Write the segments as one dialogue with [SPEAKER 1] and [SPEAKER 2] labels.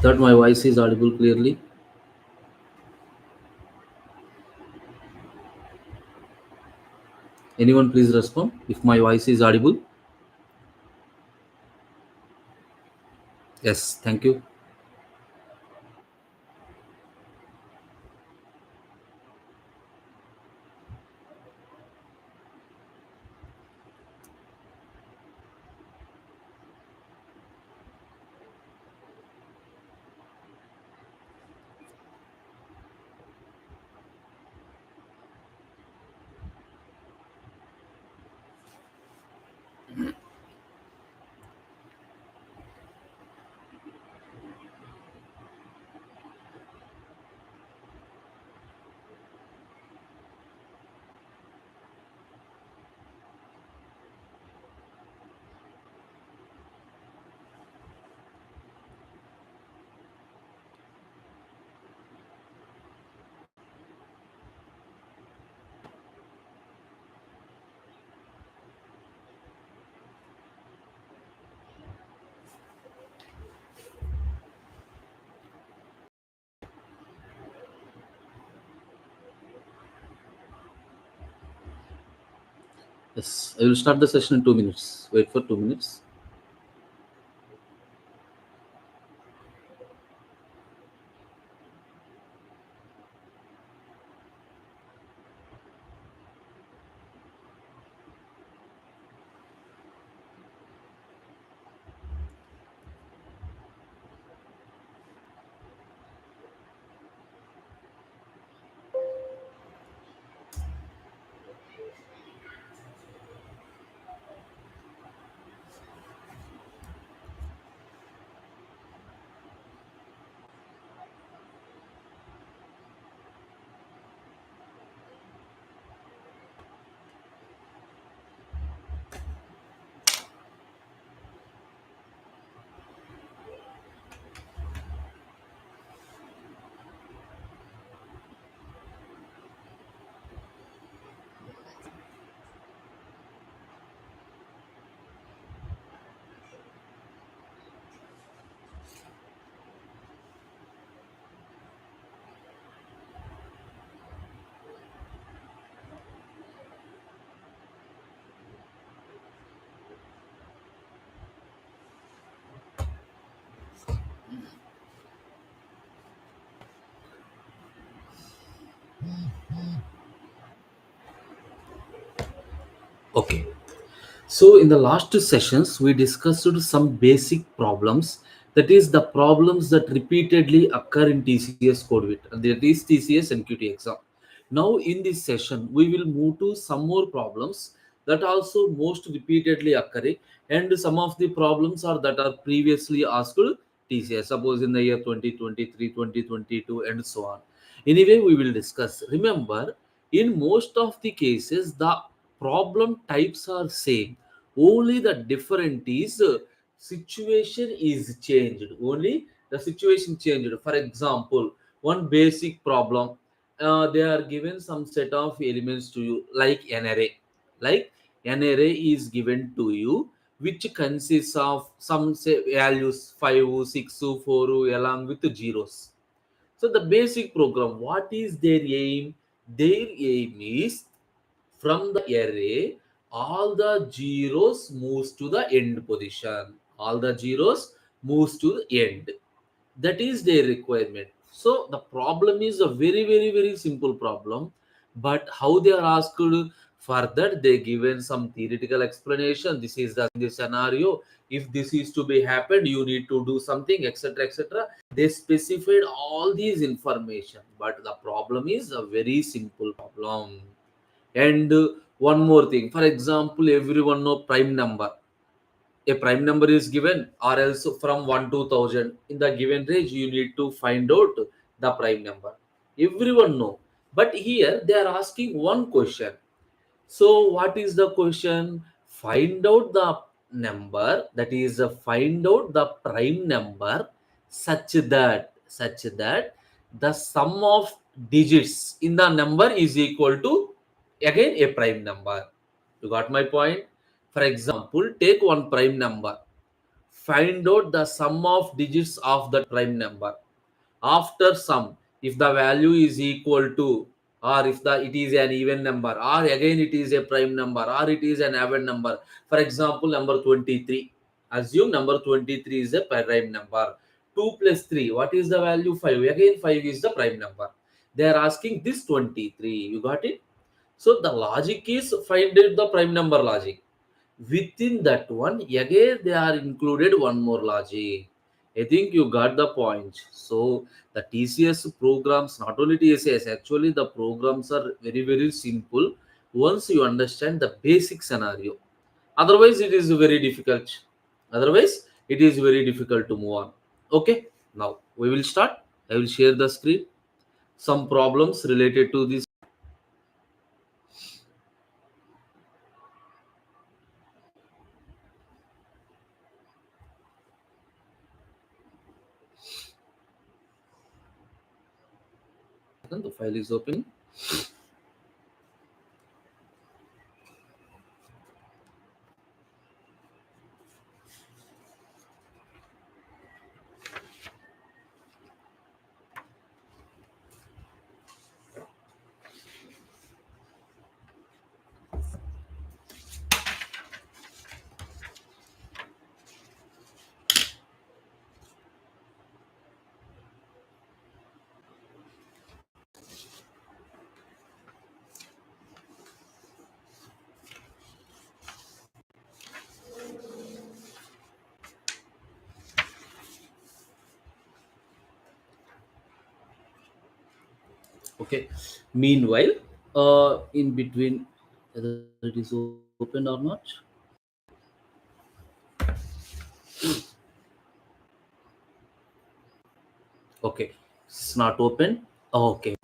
[SPEAKER 1] That my voice is audible clearly. Anyone please respond if my voice is audible. Yes, thank you. Yes, I will start the session in 2 minutes. Wait for 2 minutes. Okay. So, in the last two sessions, we discussed some basic problems. That is, the problems that repeatedly occur in TCS code with that is TCS NQT exam. Now, in this session, we will move to some more problems that also most repeatedly occurring, and some of the problems are that are previously asked TCS, suppose in the year 2023, 2022, and so on. Anyway, we will discuss. Remember, in most of the cases, the problem types are same, only the different is situation is changed, only the situation changed. For example, one basic problem, they are given some set of elements to you like an array. Like an array is given to you which consists of some say values 5, 6, 4 along with the zeros. So the basic program, what is their aim? Their aim is from the array, all the zeros moves to the end position. All the zeros moves to the end. That is their requirement. So the problem is a very, very, very simple problem. But how they are asked further, they given some theoretical explanation. This is the scenario. If this is to be happened, you need to do something, etc., etc. They specified all these information. But the problem is a very simple problem. And one more thing, for example, everyone know prime number. A prime number is given, or else from 1 to 1000 in the given range, you need to find out the prime number. Everyone know. But here they are asking one question. So, what is the question? Find out the number, that is, find out the prime number such that the sum of digits in the number is equal to again a prime number. You got my point? For example, take one prime number. Find out the sum of digits of that prime number. After sum, if the value is equal to, or if the it is an even number, or again it is a prime number, or it is an even number. For example, number 23. Assume number 23 is a prime number. 2 plus 3, what is the value? 5. Again 5 is the prime number. They are asking this 23. You got it? So the logic is find out the prime number logic. Within that one, again they are included one more logic. I think you got the point. So the TCS programs, not only TCS, actually the programs are very, very simple once you understand the basic scenario. Otherwise, it is very difficult. Otherwise, it is very difficult to move on. Okay, now we will start. I will share the screen. Some problems related to this. The file is opening. Okay. Meanwhile, in between, whether it is open or not. Okay, it's not open. Okay.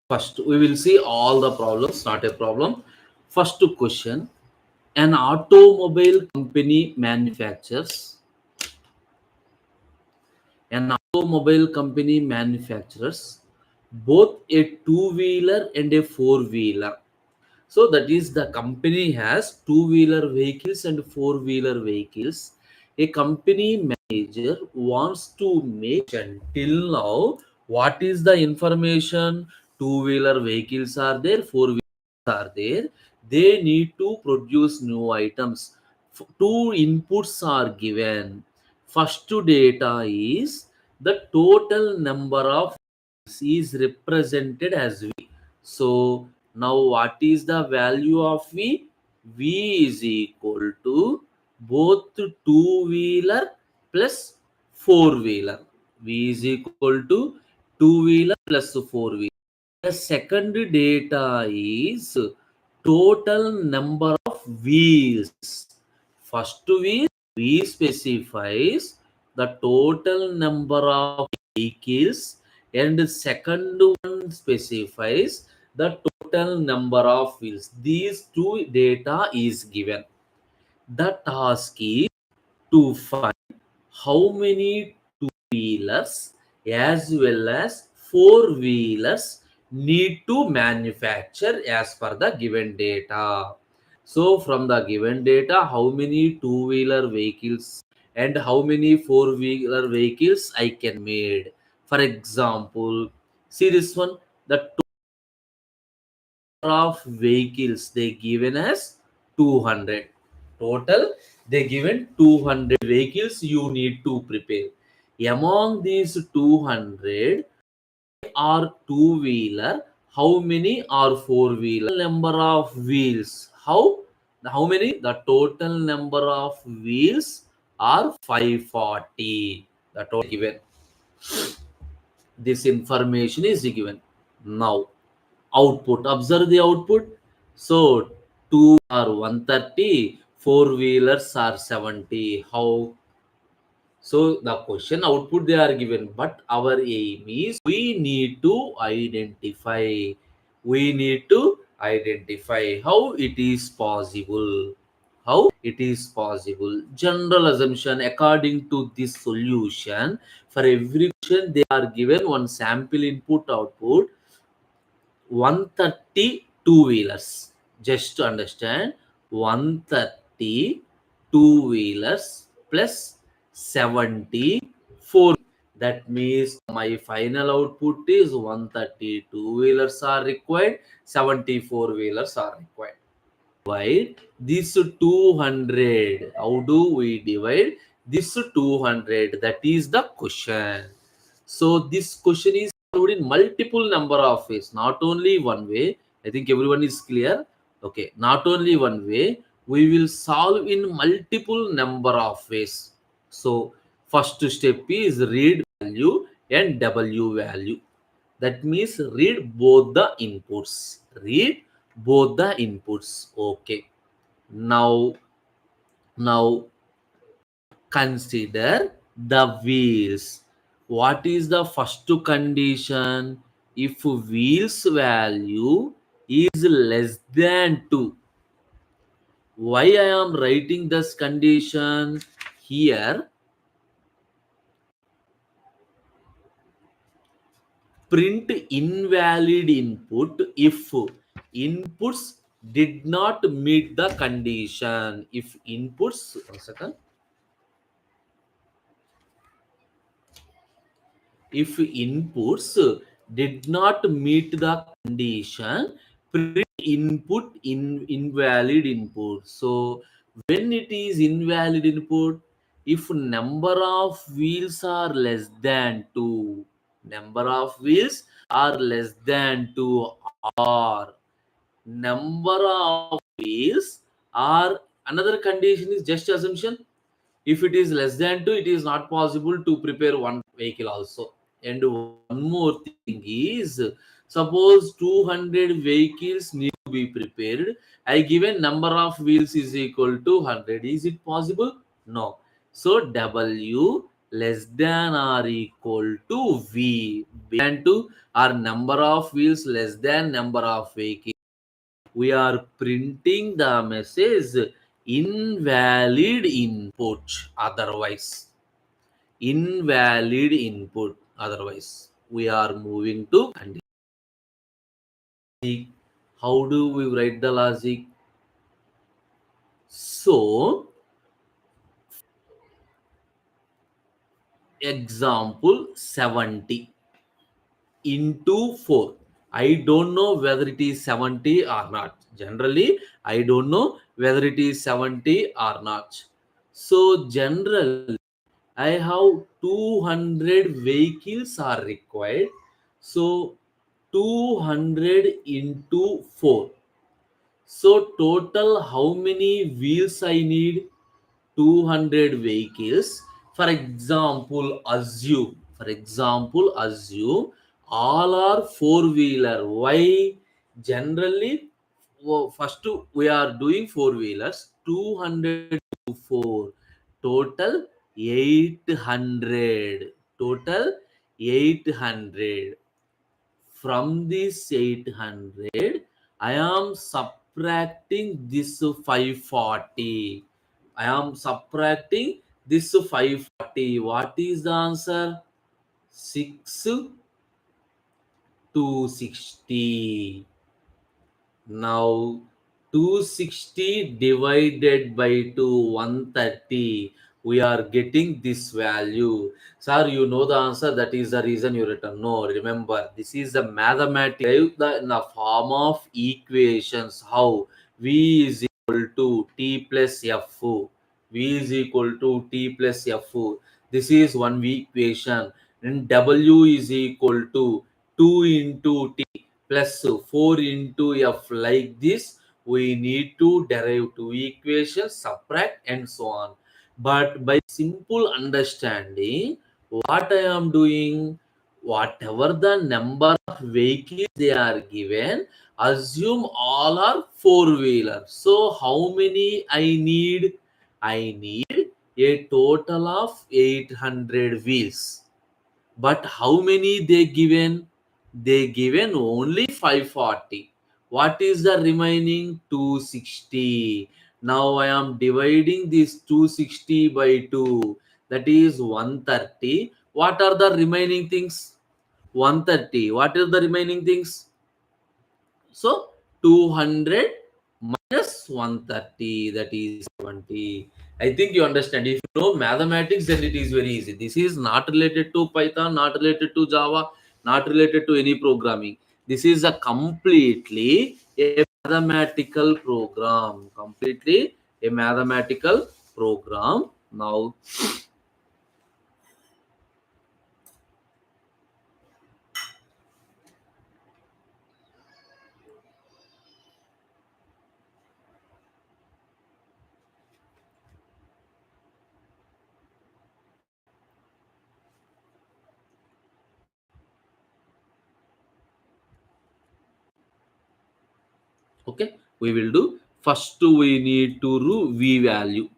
[SPEAKER 1] First, we will see all the problems. Not a problem. First question: an automobile company manufactures both a two-wheeler and a four-wheeler. So that is, the company has two-wheeler vehicles and four-wheeler vehicles. A company manager wants to make until now what is the information? Two-wheeler vehicles are there, four-wheelers are there. They need to produce new items. Two inputs are given. First data is the total number of is represented as V. So now what is the value of V? V is equal to both two-wheeler plus four-wheeler. V is equal to two-wheeler plus four-wheeler. The second data is total number of wheels. First wheel, V specifies the total number of vehicles, and second one specifies the total number of wheels. These two data is given. The task is to find how many two-wheelers as well as four-wheelers need to manufacture as per the given data. So from the given data, how many two-wheeler vehicles and how many four-wheeler vehicles I can made. For example, see this one, the of vehicles they given as 200. Total they given 200 vehicles you need to prepare. Among these 200 are two wheeler, how many are four wheeler? Number of wheels, how many? The total number of wheels are 540. The total given, this information is given. Now output, observe the output. So two are 130, four wheelers are 70. How? So the question output they are given, but our aim is we need to identify how it is possible. How it is possible. General assumption, according to this solution, for every question they are given one sample input output 130 two-wheelers. Just to understand, 130 two-wheelers plus 70 four. That means my final output is 130 two-wheelers are required, 70 four-wheelers are required. Divide this 200. How do we divide this 200? That is the question. So this question is solved in multiple number of ways, not only one way. I think everyone is clear. Okay, not only one way. We will solve in multiple number of ways. So first step is read value and W value. That means read both the inputs. Read both the inputs. Okay. Now consider the wheels. What is the first condition? If wheels value is less than 2. Why I am writing this condition here? Print invalid input if inputs did not meet the condition. If inputs, one second. If inputs did not meet the condition, print input in invalid input. So when it is invalid input, if number of wheels are less than 2, number of wheels are less than 2, or number of wheels are, another condition is just assumption. If it is less than 2, it is not possible to prepare one vehicle also. And one more thing is, suppose 200 vehicles need to be prepared. I given number of wheels is equal to 100. Is it possible? No. So W less than or equal to V. And 2 are number of wheels less than number of vehicles. We are printing the message invalid input, otherwise invalid input, otherwise we are moving to logic. How do we write the logic? So example 70 into 4. I don't know whether it is 70 or not. Generally, I don't know whether it is 70 or not. So, generally, I have 200 vehicles are required. So, 200 into 4. So total how many wheels I need? 200 vehicles. For example, assume all are four wheeler. Why? Generally, first we are doing four wheelers. 200 to 4. Total 800. Total 800. From this 800, I am subtracting this 540. I am subtracting this 540. What is the answer? 6 to 60. Now 260 divided by 2, 130. We are getting this value. Sir, you know the answer. That is the reason you written. No, remember, this is the mathematical in the form of equations. How? V is equal to T plus F. V is equal to T plus F. This is one V equation. And W is equal to 2 into T plus 4 into F. Like this, we need to derive two equations, subtract and so on. But by simple understanding, what I am doing, whatever the number of vehicles they are given, assume all are four wheeler. So how many I need? I need a total of 800 wheels. But how many they given? They given only 540. What is the remaining? 260. Now I am dividing this 260 by 2. That is 130. What are the remaining things? 130. What are the remaining things? So 200 minus 130, that is 20. I think you understand. If you know mathematics, then it is very easy. This is not related to Python, not related to Java, not related to any programming. This is a completely a mathematical program. Completely a mathematical program. Now, okay, we will do. First, we need to do V value.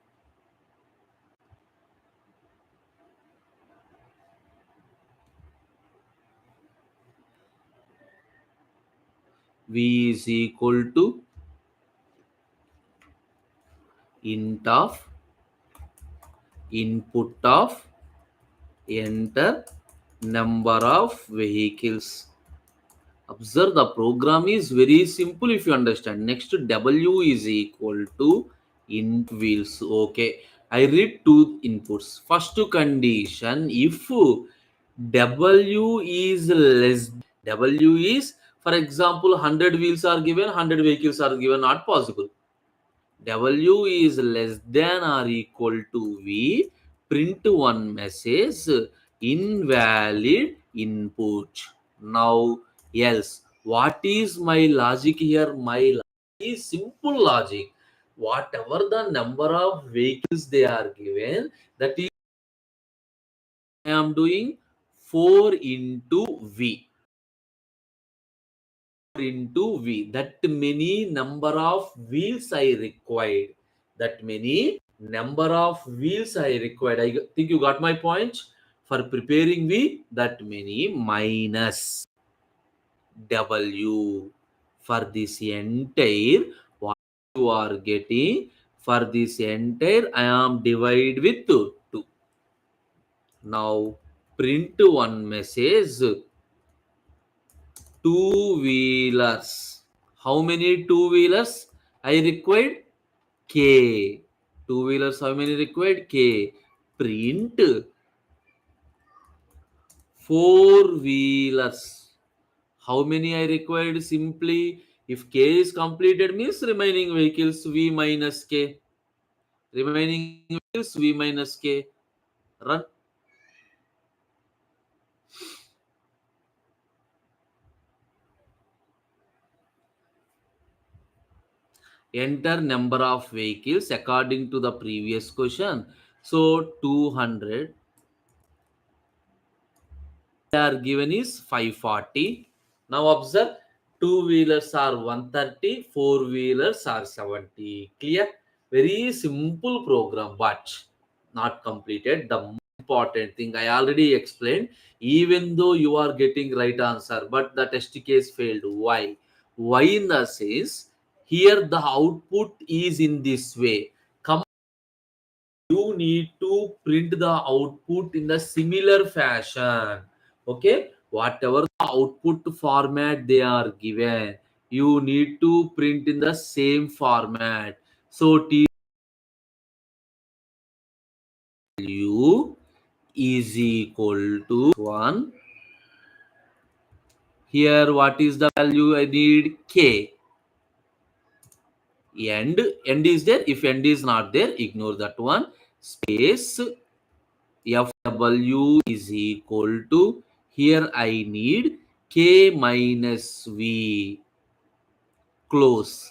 [SPEAKER 1] V is equal to int of input of enter number of vehicles. Observe, the program is very simple if you understand. Next, W is equal to int wheels. Okay, I read two inputs. First condition, if W is less, W is, for example, 100 wheels are given, 100 vehicles are given, not possible. W is less than or equal to V, print one message, invalid input. Now, else, what is my logic here? My logic is simple logic. Whatever the number of vehicles they are given, that is, I am doing 4 into V. Into V. That many number of wheels I required. That many number of wheels I required. I think you got my point. For preparing V, that many minus W. For this entire, what you are getting, for this entire, I am divide with 2. Now print one message, two wheelers. How many two wheelers I required? K. Two wheelers, how many required? K. Print four wheelers. How many I required? Simply, if K is completed, means remaining vehicles V minus K. Remaining vehicles V minus K. Run. Enter number of vehicles according to the previous question. So 200 they are given is 540. Now observe, two wheelers are 130, four wheelers are 70. Clear? Very simple program, but not completed. The most important thing I already explained. Even though you are getting right answer, but the test case failed. Why? Why in the sense here the output is in this way. You need to print the output in the similar fashion. Okay, whatever the output format they are given, you need to print in the same format. So TW is equal to 1. Here what is the value I need? K. End is there. If end is not there, ignore that one. Space Fw is equal to, here I need K minus V close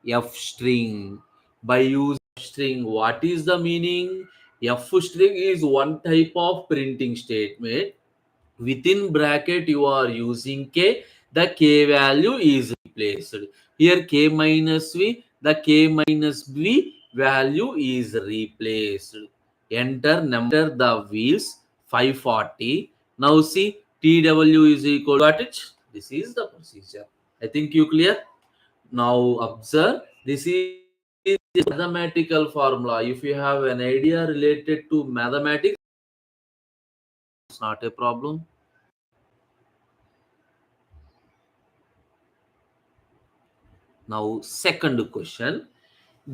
[SPEAKER 1] F string. By using string, what is the meaning? F string is one type of printing statement. Within bracket you are using K, the K value is replaced. Here K minus V, the K minus V value is replaced. Enter number the wheels 540. Now see TW is equal to, got it? This is the procedure. I think you clear. Now observe, this is mathematical formula. If you have an idea related to mathematics, it's not a problem. Now, second question,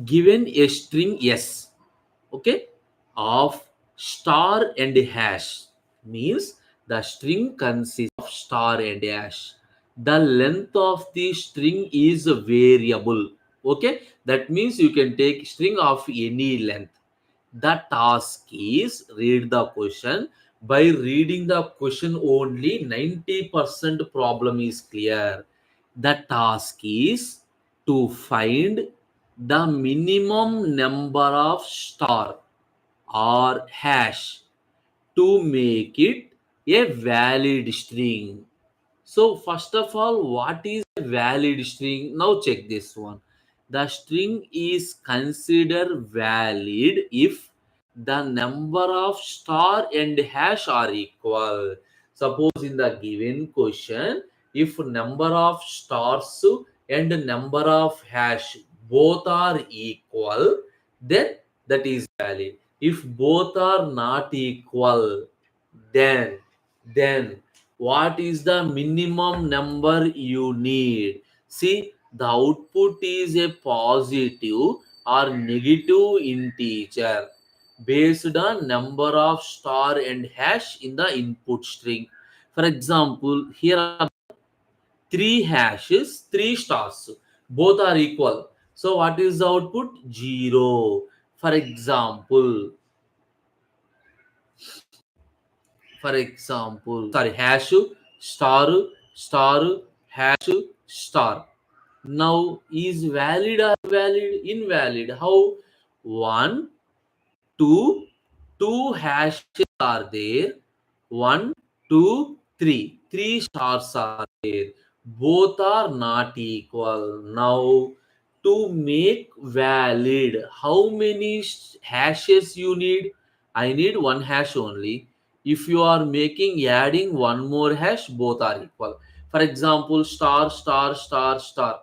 [SPEAKER 1] given a string S, okay, of star and hash, means the string consists of star and hash. The length of the string is variable. Okay, that means you can take string of any length. The task is read the question. By reading the question only, 90% problem is clear. The task is to find the minimum number of star or hash to make it a valid string. So first of all, what is a valid string? Now check this one. The string is considered valid if the number of star and hash are equal. Suppose in the given question, if number of stars and number of hash both are equal, then that is valid. If both are not equal, then what is the minimum number you need? See, the output is a positive or negative integer based on number of star and hash in the input string. For example, here are three hashes, three stars, both are equal. So what is the output? 0. For example, sorry, hash, star, star, hash, star. Now is valid or valid? Invalid. How? One, two, two hashes are there. One, two, three. Three stars are there. Both are not equal. Now to make valid, how many hashes you need? I need one hash only. If you are making adding one more hash, both are equal. For example, star, star, star, star.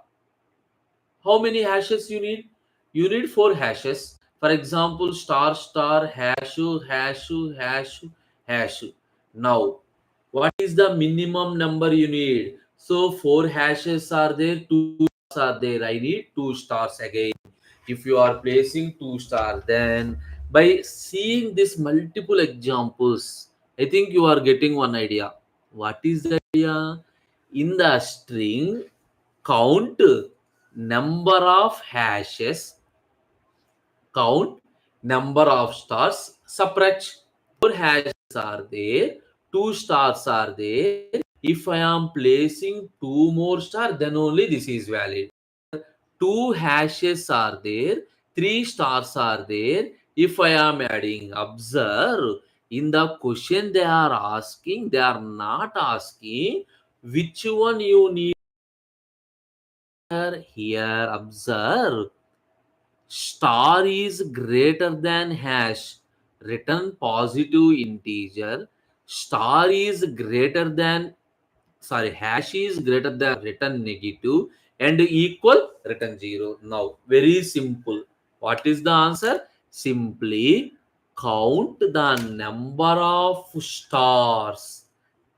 [SPEAKER 1] How many hashes you need? You need four hashes. For example, star, star, hash, hash, hash, hash. Now, what is the minimum number you need? So, four hashes are there, two stars are there. I need two stars again. If you are placing two stars, then by seeing this multiple examples, I think you are getting one idea. What is the idea? In the string, count number of hashes, count number of stars, separate. Four hashes are there, two stars are there. If I am placing two more stars, then only this is valid. two hashes are there, three stars are there. If I am adding, observe, in the question they are asking, they are not asking which one you need. Here, observe, star is greater than hash, written positive integer, star is greater than, sorry, hash is greater than written negative, and equal written 0. Now very simple, what is the answer? Simply count the number of stars,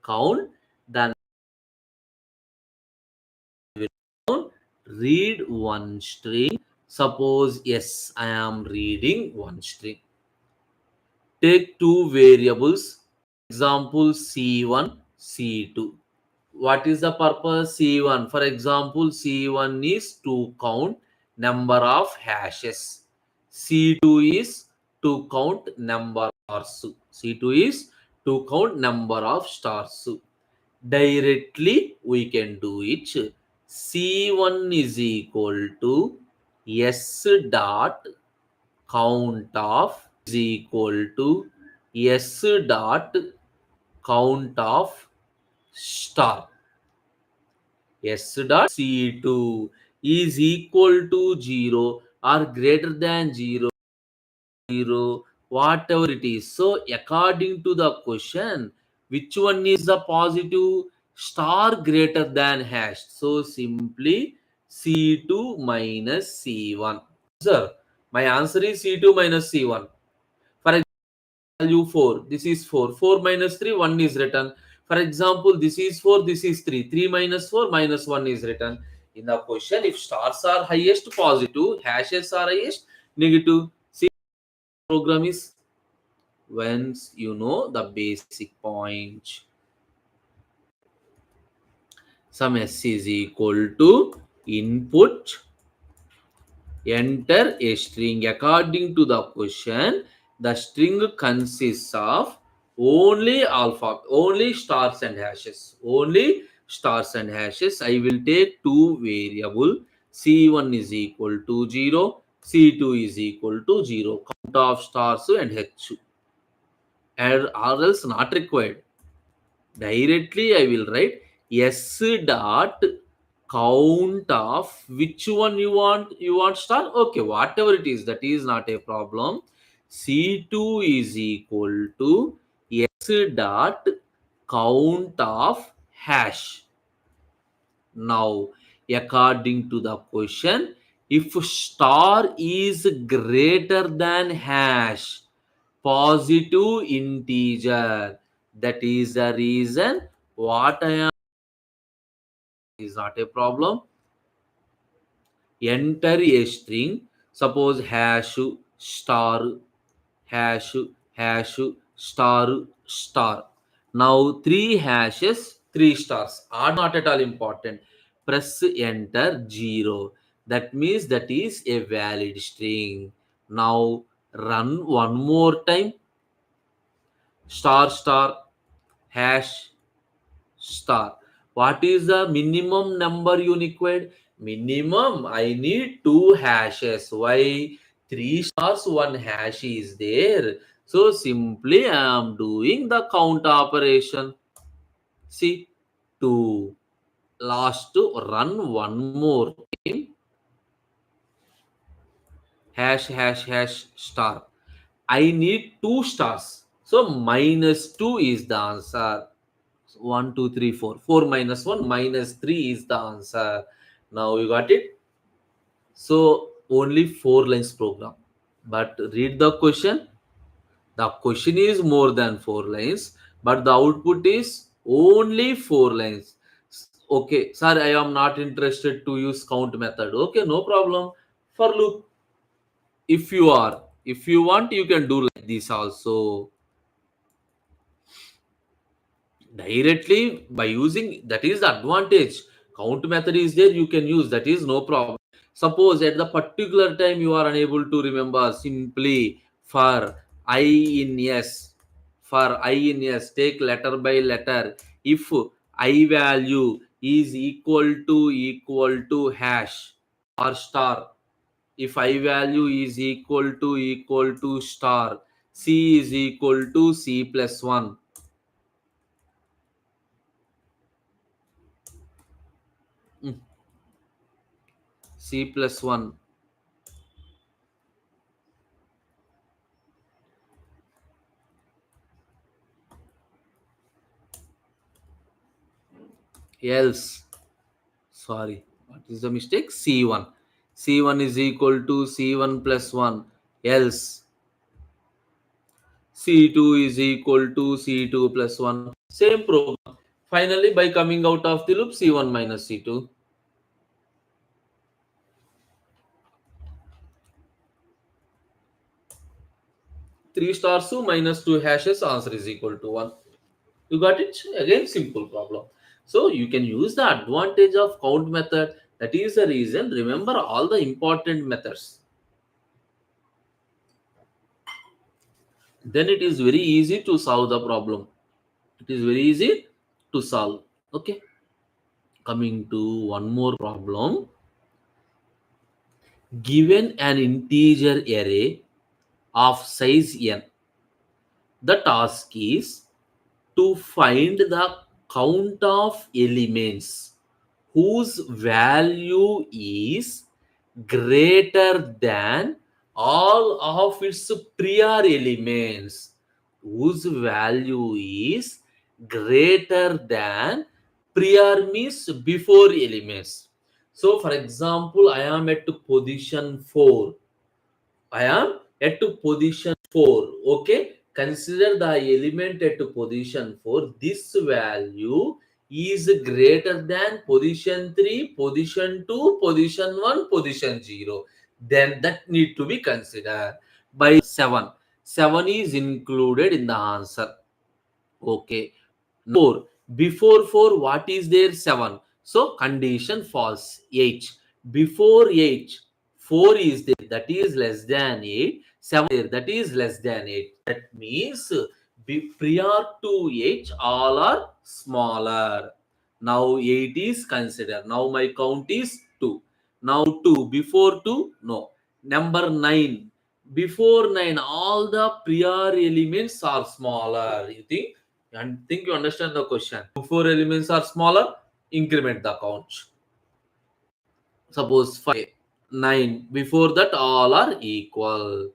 [SPEAKER 1] count the, read one string. Suppose yes, I am reading one string. Take two variables, example C1, C2. What is the purpose? C1, for example, C1 is to count number of hashes. C2 is to count number of stars. C2 is to count number of stars. Directly we can do it. C1 is equal to S dot count of is equal to S dot count of star. S dot C2 is equal to 0 or greater than 0, 0, whatever it is. So according to the question, which one is the positive? Star greater than hash. So simply C2 minus C1. Sir, my answer is C2 minus C1. For example, value 4, this is 4, 4 minus 3, 1 is written. For example, this is 4, this is 3, 3 minus 4, minus 1 is written. In the question, if stars are highest, positive, hashes are highest, negative. See, program is, once you know the basic point, some s is equal to input, enter a string. According to the question, the string consists of only alpha, only stars and hashes, only stars and hashes. I will take two variable, c1 is equal to 0, c2 is equal to 0, count of stars and h, or else not required. Directly I will write s dot count of which one you want. You want star, okay, whatever it is, that is not a problem. C2 is equal to s dot count of hash. Now according to the question, if star is greater than hash, positive integer, that is the reason what I am is not a problem. Enter a string, suppose hash star, hash hash star star. Now three hashes, three stars are not at all important. Press enter 0, that means that is a valid string. Now run one more time, star star hash star. What is the minimum number you required? Minimum, I need two hashes. Why? Three stars, one hash is there. So simply I am doing the count operation. See, two. Last to run one more time. Hash hash hash star. I need two stars. So minus two is the answer. 1 2 3 4, 4 minus 1 minus 3 is the answer. Now you got it. So only 4 lines program, but read the question. The question is more than 4 lines, but the output is only 4 lines. Okay, sir, I am not interested to use count method. Okay, no problem. For loop, if you are, if you want, you can do like this also. Directly by using, that is the advantage. Count method is there, you can use, that is no problem. Suppose at the particular time you are unable to remember, simply for I in s, for I in s, take letter by letter. If I value is equal to hash, or star. If I value is equal to star, C is equal to C plus 1. Mm, C plus 1. Else, sorry, what is the mistake? C1. C1 is equal to C1 plus 1. Else C2 is equal to C2 plus 1. Same program. Finally, by coming out of the loop, C1 minus C2. 3 stars 2 minus 2 hashes, answer is equal to 1. You got it? Again, simple problem. So you can use the advantage of count method. That is the reason. Remember all the important methods. Then it is very easy to solve the problem. It is very easy to solve. Okay. Coming to one more problem. Given an integer array of size n, the task is to find the count of elements whose value is greater than all of its prior elements, whose value is greater than prior means before elements. So for example, I am at position 4. I am at position 4. Okay. Consider the element at position 4. This value is greater than position 3, position 2, position 1, position 0. Then that need to be considered. By 7. 7 is included in the answer. Okay. 4. Before 4, what is there? 7. So condition false. 8. Before 8, 4 is there. That is less than 8. 7 there. That is less than 8. That means prior to 8, all are smaller. Now 8 is considered. Now my count is 2. Now 2. Before 2, no. Number 9. Before 9, all the prior elements are smaller. You think? And think you understand the question. Four elements are smaller, increment the count. Suppose 5, 9. Before that, all are equal.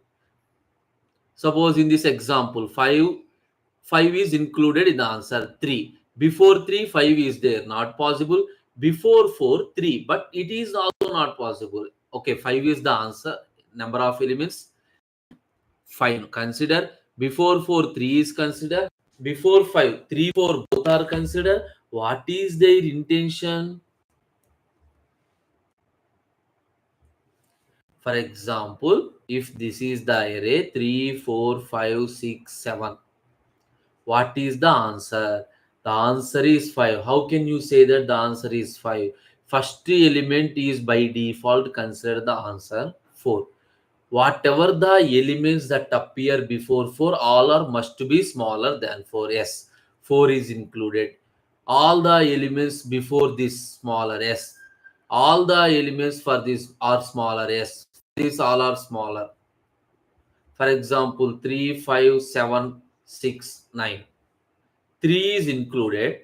[SPEAKER 1] Suppose in this example, 5 is included in the answer. 3. Before 3, 5 is there. Not possible. Before 4, 3. But it is also not possible. Okay, 5 is the answer. Number of elements. Fine. Consider before 4, 3 is considered. Before 5, 3, 4 both are considered. What is their intention? For example, if this is the array 3, 4, 5, 6, 7, what is the answer? The answer is 5. How can you say that the answer is 5? First element is by default consider the answer 4. Whatever the elements that appear before 4, all are must be smaller than 4. Yes, 4 is included. All the elements before this smaller. Yes, all the elements for this are smaller. Yes, these all are smaller. For example, 3, 5, 7, 6, 9. 3 is included,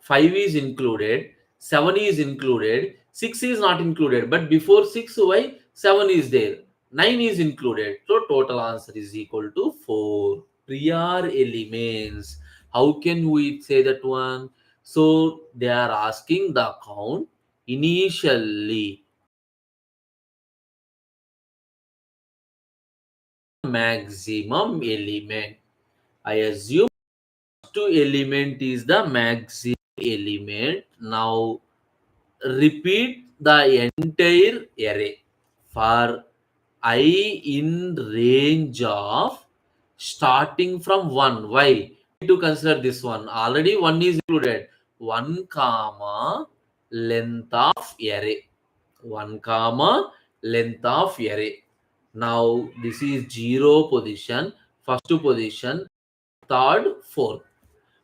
[SPEAKER 1] 5 is included, 7 is included, 6 is not included. But before 6, why? 7 is there. 9 is included. So total answer is equal to 4. Prior elements. How can we say that one? So they are asking the count initially. Maximum element. I assume two element is the maximum element. Now repeat the entire array for I in range of starting from 1. Why? To consider this one. Already 1 is included. 1 comma length of array. 1 comma length of array. Now this is 0 position, first position, third, fourth.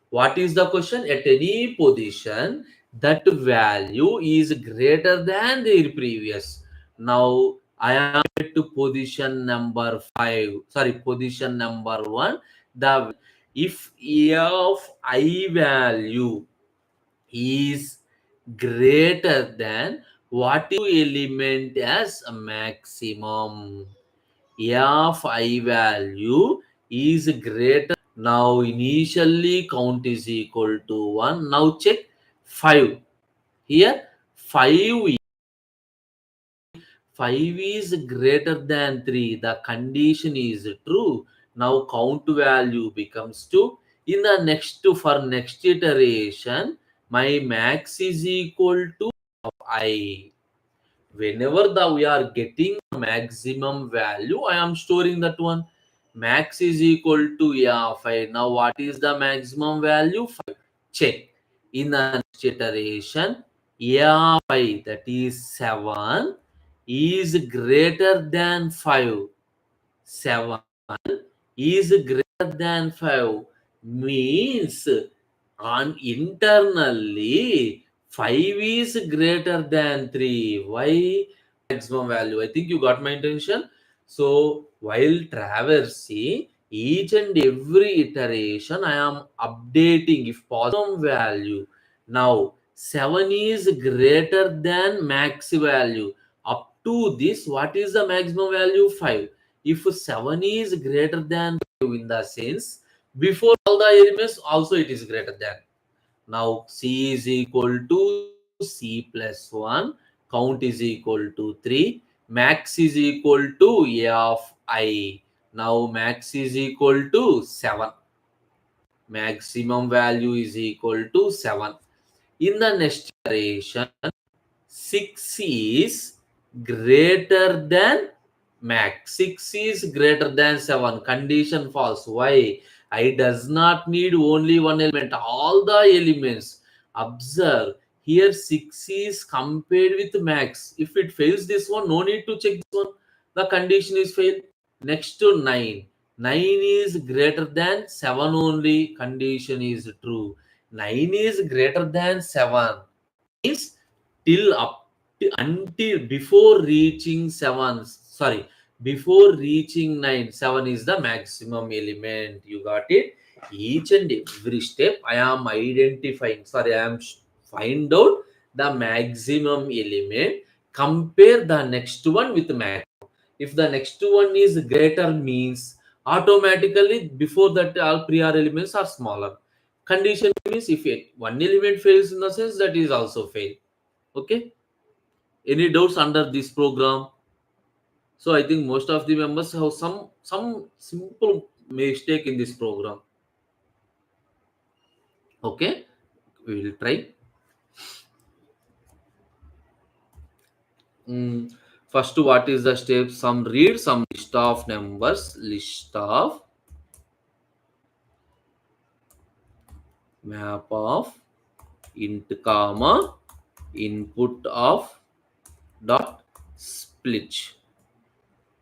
[SPEAKER 1] What is the question? At any position, that value is greater than their previous. Now I am to position number 5. Sorry, position number 1. The if a of I value is greater than what you element as a maximum. A of I value is greater. Now initially count is equal to 1. Now check 5. Here 5 5 is greater than 3. The condition is true. Now count value becomes 2. In the next for next iteration, my max is equal to I. Whenever we are getting maximum value, I am storing that one. Max is equal to yeah 5. Now what is the maximum value? 5. Check. In the next iteration, yeah 5, that is 7, is greater than 5. 7 is greater than 5 means on internally 5 is greater than 3. Why? Maximum value. I think you got my intention. So while traversing each and every iteration, I am updating if possible value. Now 7 is greater than max value. Up to this, what is the maximum value? 5. If 7 is greater than 5 in the sense, before all the elements also it is greater than. Now C is equal to C plus 1, count is equal to 3, max is equal to A of I. Now max is equal to 7. Maximum value is equal to 7. In the next iteration, 6 is greater than max. 6 is greater than 7. Condition false. Why? I does not need only one element. All the elements. Observe. Here 6 is compared with max. If it fails this one, no need to check this one. The condition is failed. Next to 9. 9 is greater than 7 only. Condition is true. 9 is greater than 7. Means till up until before reaching 7, sorry, before reaching 9, 7 is the maximum element. You got it? Each and every step I am identifying, sorry, I am find out the maximum element, compare the next one with maximum. If the next one is greater means automatically before that all prior elements are smaller. Condition means if one element fails in the sense that is also fail. Okay, any doubts under this program? So I think most of the members have some simple mistake in this program. Okay, we will try. Mm, First, what is the step? Some read some list of numbers, list of map of int comma input of dot split.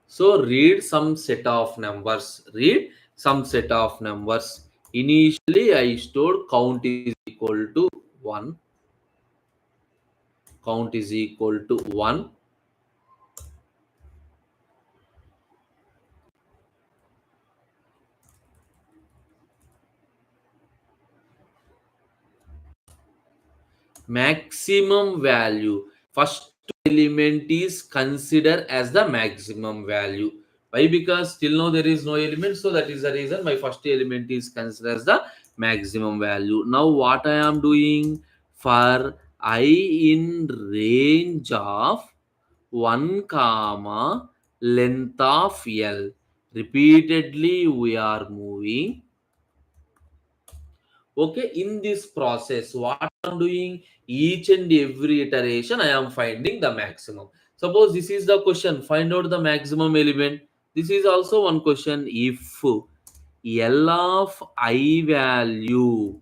[SPEAKER 1] So read some set of numbers. Read some set of numbers. Initially, I stored count is equal to 1. Count is equal to 1. Maximum value. First element is considered as the maximum value. Why? Because till now there is no element, so that is the reason my first element is considered as the maximum value. Now what I am doing, for I in range of 1 comma length of L, repeatedly we are moving. Okay, in this process what I'm doing, each and every iteration I am finding the maximum. Suppose this is the question, find out the maximum element. This is also one question. If L of I value,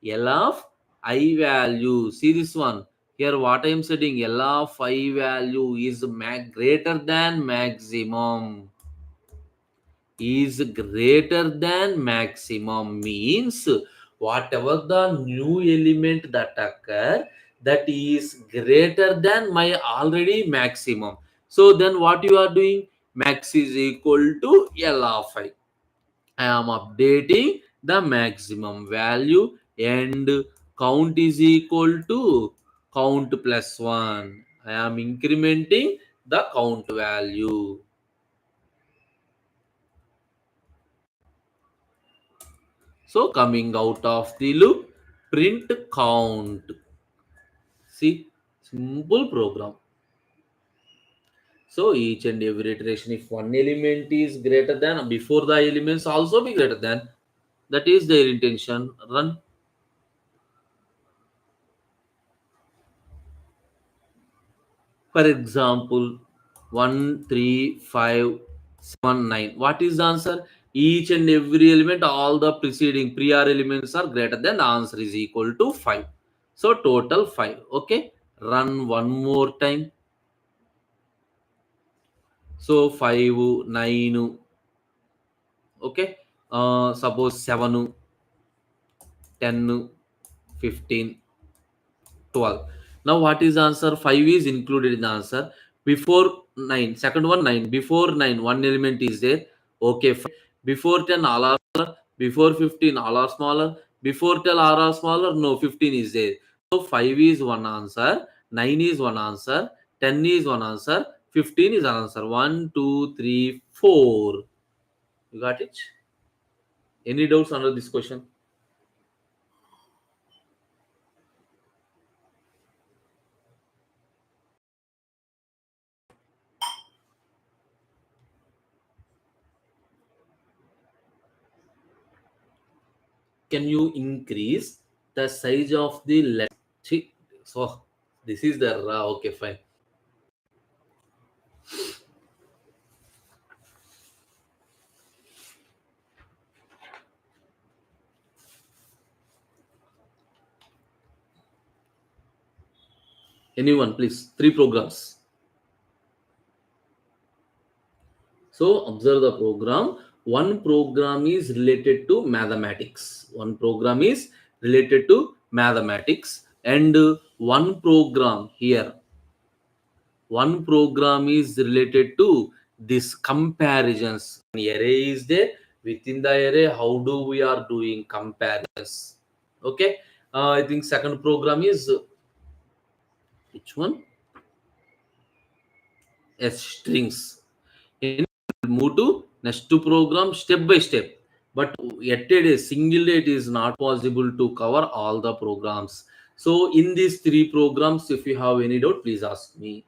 [SPEAKER 1] L of I value, see this one here, what I am setting, L of I value is greater than maximum, is greater than maximum means whatever the new element that occur, that is greater than my already maximum. So then what you are doing? Max is equal to L of I. I am updating the maximum value, and count is equal to count plus 1. I am incrementing the count value. So coming out of the loop, print count. See, simple program. So each and every iteration, if one element is greater than, before the elements also be greater than, that is their intention. Run. For example, 1, 3, 5, 7, 9. What is the answer? Each and every element, all the preceding prior elements are greater than, the answer is equal to 5. So total 5. Okay. Run one more time. So 5, 9. Okay. Suppose 7, 10, 15, 12. Now what is the answer? 5 is included in the answer. Before 9, second one 9. Before 9, one element is there. Okay. Before 10, all are smaller. Before 15, all are smaller. Before 10, all are smaller. No, 15 is there. So 5 is one answer. 9 is one answer. 10 is one answer. 15 is an answer. 1, 2, 3, 4. You got it? Any doubts under this question? Can you increase the size of the letter? See, so this is the okay, fine. Anyone, please. Three programs. So observe the program. One program is related to mathematics. One program is related to mathematics, and one program here. One program is related to this comparisons. An array is there. Within the array, how do we are doing comparisons? Okay. I think second program is which one? S strings. In move to next to program step by step. But yet a day, single day, it is not possible to cover all the programs. So in these three programs, if you have any doubt, please ask me.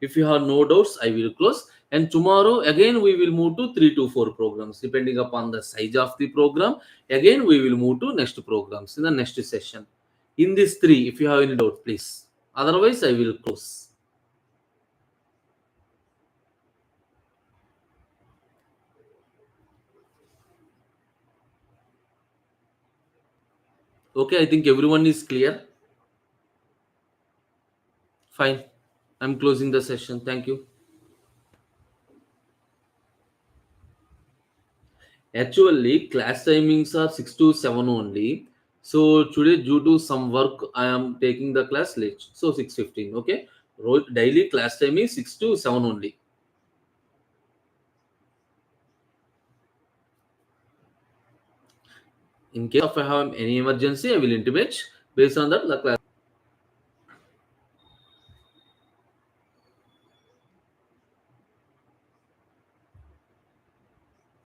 [SPEAKER 1] If you have no doubts, I will close. And tomorrow again we will move to 3 to 4 programs, depending upon the size of the program. Again we will move to next programs in the next session. In these three, if you have any doubt, please. Otherwise, I will close. Okay, I think everyone is clear. Fine. I'm closing the session. Thank you. Actually, class timings are 6 to 7 only. So today, due to some work, I am taking the class late. So 6:15. Okay. Daily class time is 6 to 7 only. In case of I have any emergency, I will intimate. Based on that, the class